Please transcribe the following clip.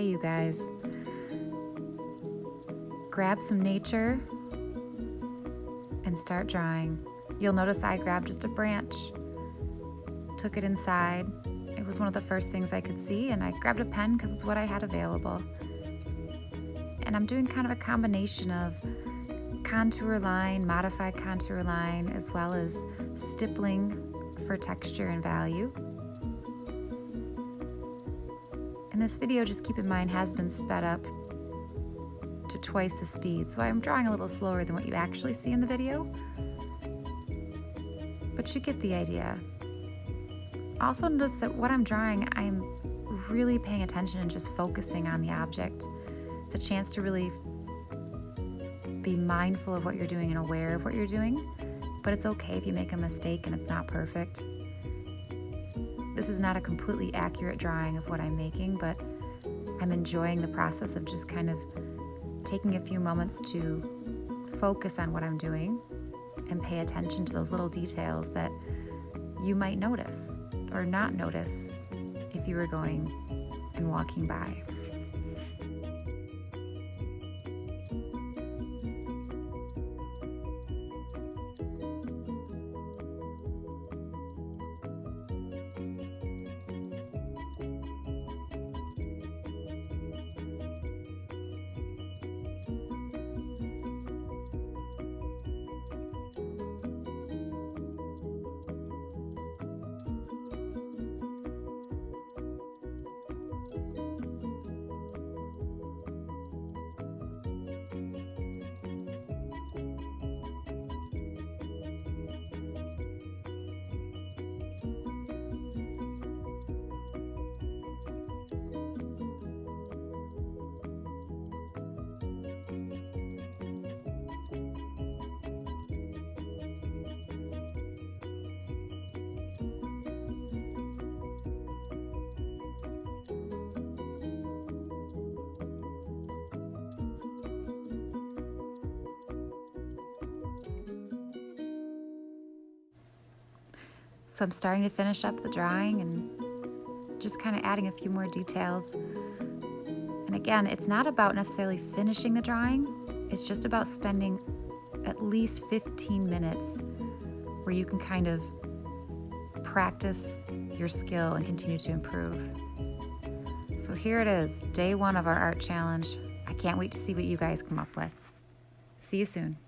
Okay, you guys, grab some nature and start drawing. You'll notice I grabbed just a branch, took it inside. It was one of the first things I could see, and I grabbed a pen because it's what I had available. And I'm doing kind of a combination of contour line, modified contour line, as well as stippling for texture and value. And this video, just keep in mind, has been sped up to twice the speed, so I'm drawing a little slower than what you actually see in the video, but you get the idea. Also notice that what I'm drawing, I'm really paying attention and just focusing on the object. It's a chance to really be mindful of what you're doing and aware of what you're doing, but it's okay if you make a mistake and it's not perfect. This is not a completely accurate drawing of what I'm making, but I'm enjoying the process of just kind of taking a few moments to focus on what I'm doing and pay attention to those little details that you might notice or not notice if you were going and walking by. So I'm starting to finish up the drawing and just kind of adding a few more details. And again, it's not about necessarily finishing the drawing. It's just about spending at least 15 minutes where you can kind of practice your skill and continue to improve. So here it is, day one of our art challenge. I can't wait to see what you guys come up with. See you soon.